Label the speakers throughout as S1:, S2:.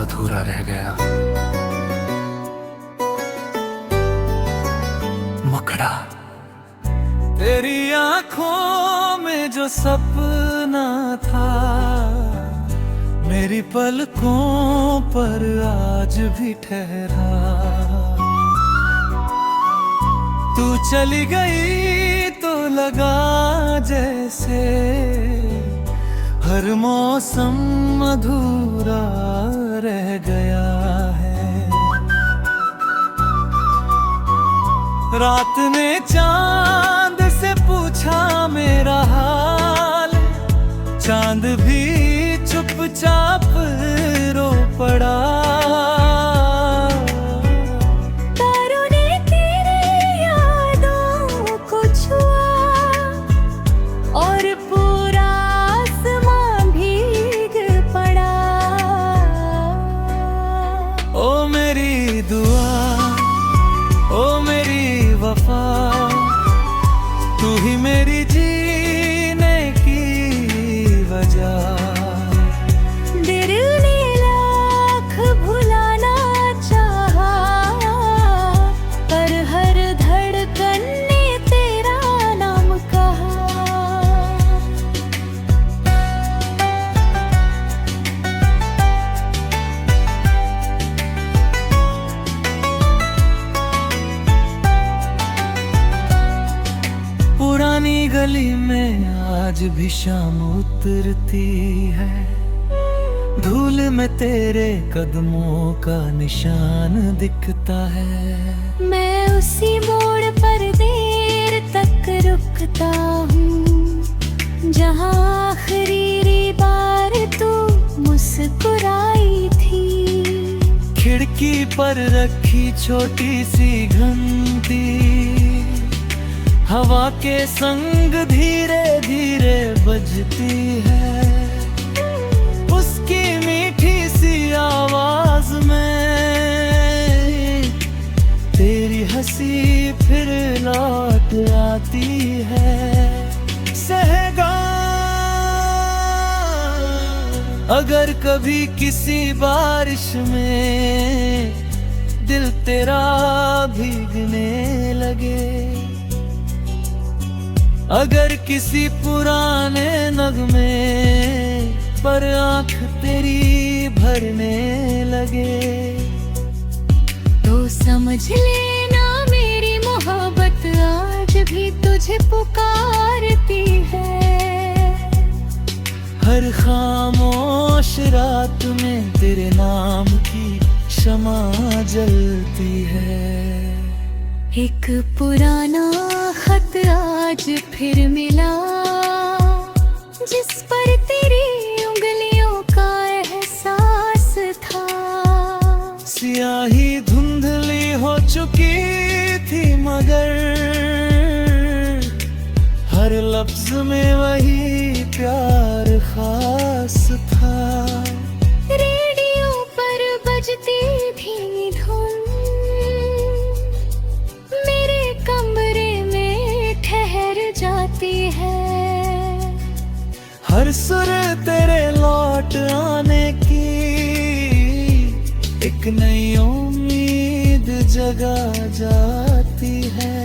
S1: अधूरा रह गया। मुखड़ा तेरी आंखों में जो सपना था, मेरी पलकों पर आज भी ठहरा। तू चली गई तो लगा जैसे हर मौसम अधूरा रह गया है। रात ने चांद से पूछा मेरा हाल, चांद भी चुपचाप रो पड़ा।
S2: तारों ने तेरी यादों को छुआ और पूरा आसमां भीग पड़ा।
S1: ओ मेरी दुआ, ओ मेरी वफा, तू ही मेरी जीने की वजह।
S2: दिल ने लाख भुलाना चाहा, पर हर धड़कन ने तेरा नाम कहा।
S1: पुरानी गली में आज भी शाम उतरती है, धूल में तेरे कदमों का निशान दिखता है।
S2: मैं उसी मोड़ पर देर तक रुकता हूँ, जहाँ आखिरी बार तू मुस्कुराई थी।
S1: खिड़की पर रखी छोटी सी घंटी हवा के संग धीरे धीरे बजती है। उसकी मीठी सी आवाज में तेरी हंसी फिर लौट आती है। सहगा अगर कभी किसी बारिश में दिल तेरा भीगने लगे, अगर किसी पुराने नगमे पर आंख तेरी भरने लगे,
S2: तो समझ लेना मेरी मोहब्बत आज भी तुझे पुकारती है।
S1: हर खामोश रात में तेरे नाम की शमा जलती है।
S2: एक पुराना खत आज फिर मिला, जिस पर तेरी उंगलियों का एहसास था।
S1: स्याही धुंधली हो चुकी थी मगर हर लफ्ज में वही प्यार खास था।
S2: रेडियो पर बजती थी धुन, मेरे कमरे में ठहर जाती है।
S1: हर सुर तेरे लौट आने की एक नई उम्मीद जगा जाती है।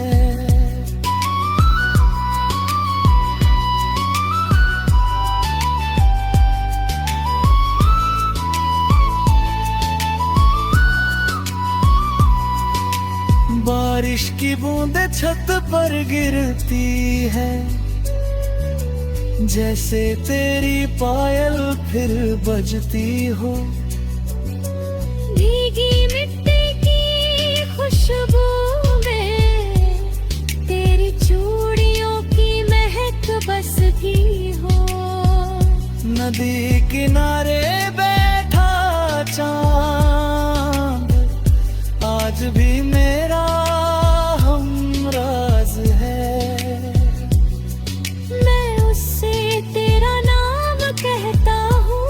S1: बारिश की बूंदें छत पर गिरती है, जैसे तेरी पायल फिर बजती हो।
S2: भीगी मिट्टी की खुशबू में तेरी चूड़ियों की महक बसती हो।
S1: नदी किनारे बैठा चांद आज भी मेरा हमराज है।
S2: मैं उससे तेरा नाम कहता हूँ,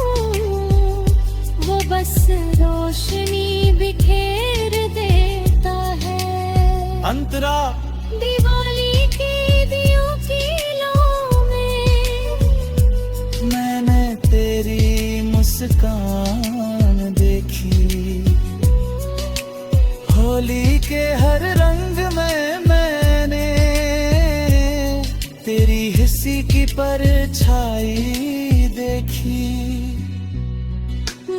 S2: वो बस रोशनी बिखेर देता है।
S1: अंतरा
S2: दिवाली की दियों की लौ में
S1: मैंने तेरी मुस्कान देखी। होली के हर रंग में मैंने तेरी हिस्सी की परछाई देखी।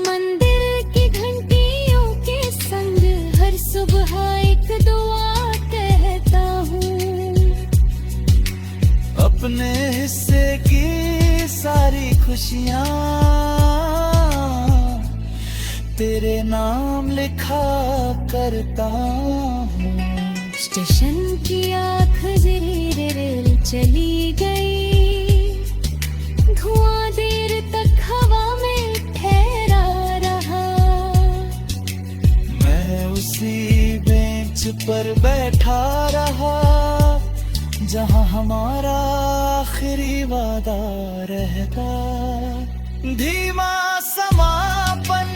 S2: मंदिर की घंटियों के संग हर सुबह एक दुआ कहता हूँ।
S1: अपने हिस्से की सारी खुशियाँ तेरे नाम लिखा करता हूँ।
S2: स्टेशन की आखिरी रेल चली गई, धुआं देर तक हवा में ठहरा रहा।
S1: मैं उसी बेंच पर बैठा रहा जहाँ हमारा आखिरी वादा रहता। धीमा समापन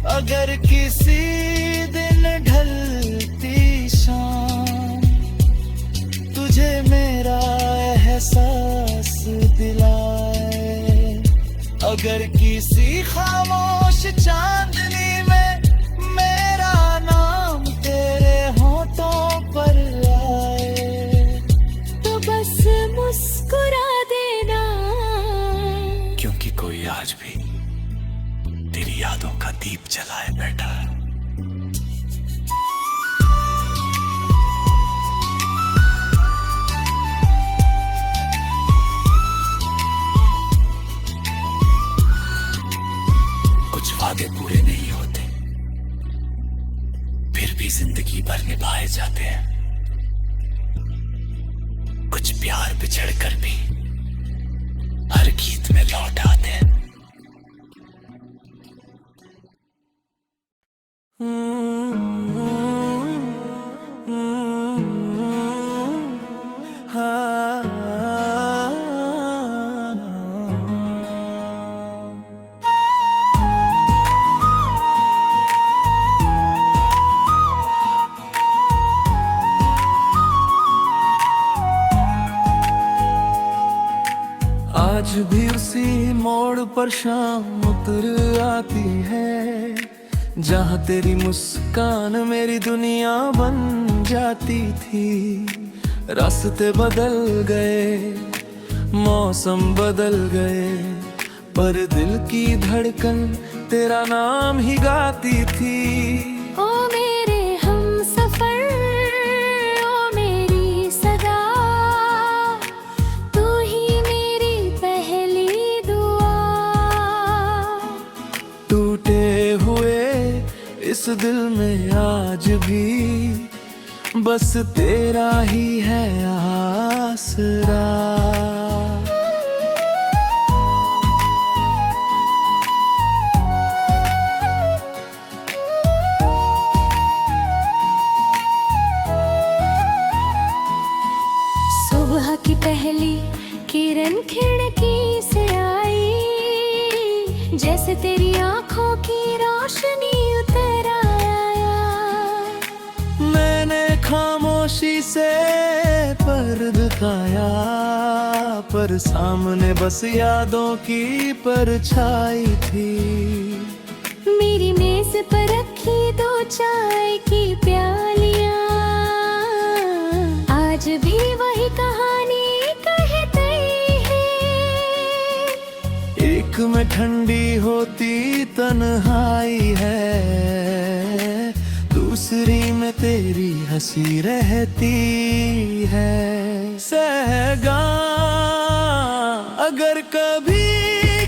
S1: अगर किसी दिन ढलती शाम तुझे मेरा एहसास दिलाए। अगर किसी खामोश चांदनी में मेरा नाम तेरे होठों पर आए
S2: तो बस मुस्कुरा देना,
S1: क्योंकि कोई आज भी तेरी यादों का दीप जलाए बैठा है। कुछ वादे पूरे नहीं होते, फिर भी जिंदगी भर निभाए जाते हैं। कुछ प्यार बिछड़ कर भी हर गीत में लौट आते हैं। आज भी उसी मोड़ पर शाम उतर आती है, जहाँ तेरी मुस्कान मेरी दुनिया बन जाती थी। रास्ते बदल गए, मौसम बदल गए, पर दिल की धड़कन तेरा नाम ही गाती थी।
S2: ओ मेरे हमसफर, ओ मेरी सदा, तू ही मेरी पहली दुआ।
S1: टूटे हुए इस दिल में आज भी बस तेरा ही है आसरा।
S2: सुबह की पहली किरण खिड़की से आई, जैसे तेरी आंखों की रोशनी उतर आया।
S1: मैंने खामोशी से पर दिखाया, पर सामने बस यादों की परछाई थी।
S2: मेरी मेज पर रखी दो चाय की प्यालियां, आज भी वही कहानी कहते हैं।
S1: एक में ठंडी होती तन्हाई है, दूसरी में तेरी हंसी रहती है। सहगा अगर कभी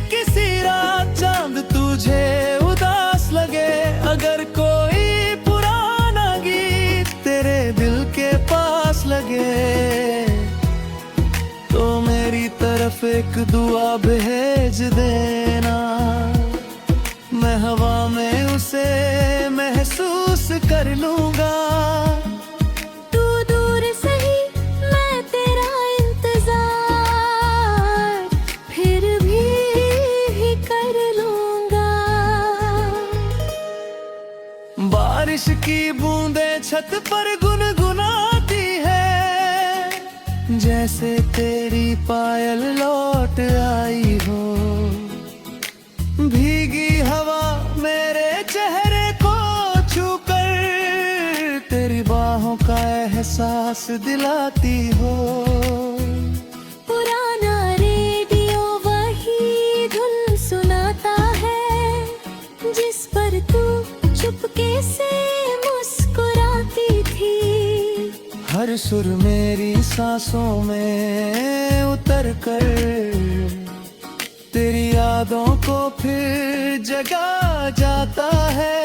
S1: किसी रात चांद तुझे उदास लगे, अगर कोई पुराना गीत तेरे दिल के पास लगे, तो मेरी तरफ एक दुआ भेज देना। मैं हवा में उसे महसूस कर लूंगा।
S2: तू दूर सही मैं तेरा इंतजार फिर भी कर लूंगा।
S1: बारिश की बूंदें छत पर गुनगुनाती है, जैसे तेरी पायल लौट आई हो। भीगी हवा मेरे एहसास दिलाती हो।
S2: पुराना रेडियो वही धुन सुनाता है जिस पर तू चुपके से मुस्कुराती थी।
S1: हर सुर मेरी सांसों में उतर कर तेरी यादों को फिर जगा जाता है।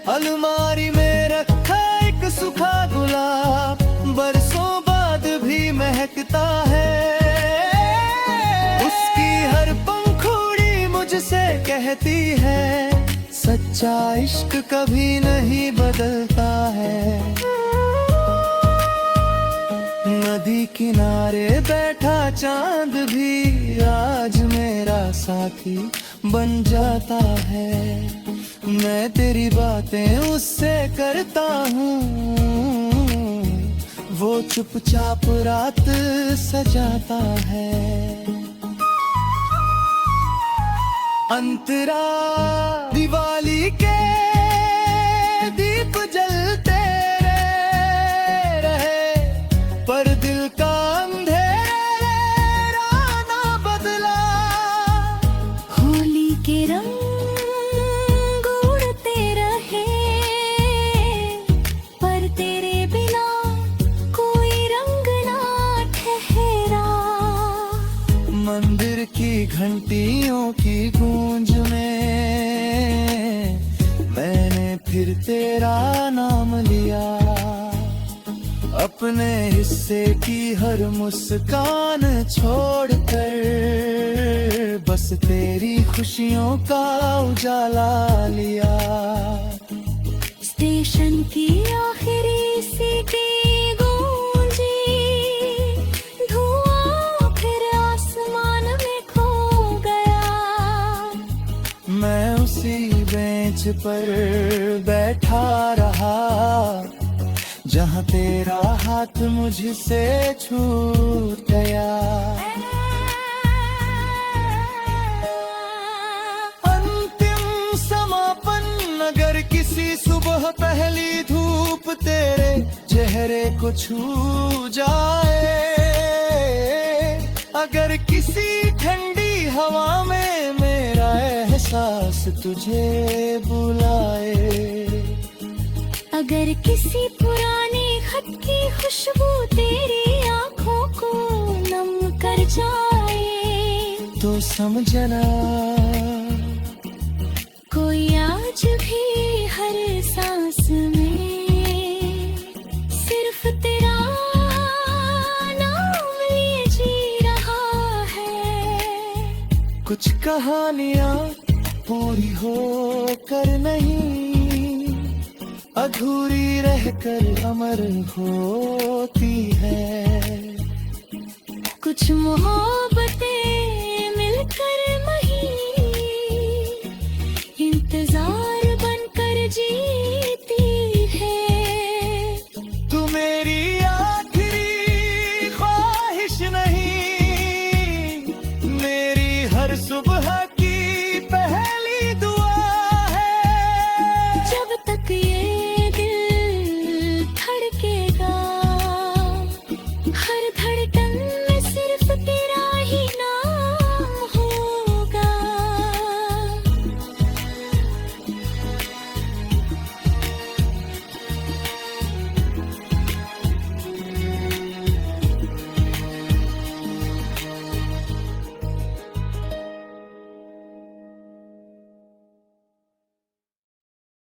S1: अलमारी में रखा एक सूखा गुलाब बरसों बाद भी महकता है। उसकी हर पंखुड़ी मुझसे कहती है सच्चा इश्क कभी नहीं बदलता है। नदी किनारे बैठा चांद भी आज मेरा साथी बन जाता है। मैं तेरी बातें उससे करता हूँ, वो चुपचाप रात सजाता है। अंतरा दिवाली के दीप जलते रहे पर दिल का अंधेरा ना बदला।
S2: होली के रंग उड़ते रहे पर तेरे बिना कोई रंग ना ठहरा।
S1: मंदिर की घंटियों की गूंज में मैंने फिर तेरा नाम लिया। अपने हिस्से की हर मुस्कान छोड़कर बस तेरी खुशियों का उजाला लिया।
S2: स्टेशन की आखिरी सीटी गूंजी, धुआं फिर आसमान में खो गया।
S1: मैं उसी बेंच पर बैठा रहा जहाँ तेरा हाथ मुझसे छूट गया। अंतिम समापन अगर किसी सुबह पहली धूप तेरे चेहरे को छू जाए, अगर किसी ठंडी हवा में मेरा एहसास तुझे बुलाए,
S2: अगर किसी पुराने खत की खुशबू तेरी आंखों को नम कर जाए,
S1: तो समझना
S2: कोई आज भी हर सांस में सिर्फ तेरा नाम लिए जी रहा है।
S1: कुछ कहानियाँ पूरी हो कर नहीं, अधूरी रहकर अमर होती है।
S2: कुछ मोहब्बतें मिलकर महीन इंतजार बनकर जीती है।
S1: तू मेरी आखिरी ख्वाहिश नहीं, मेरी हर सुबह की पहली दुआ है।
S2: जब तक ये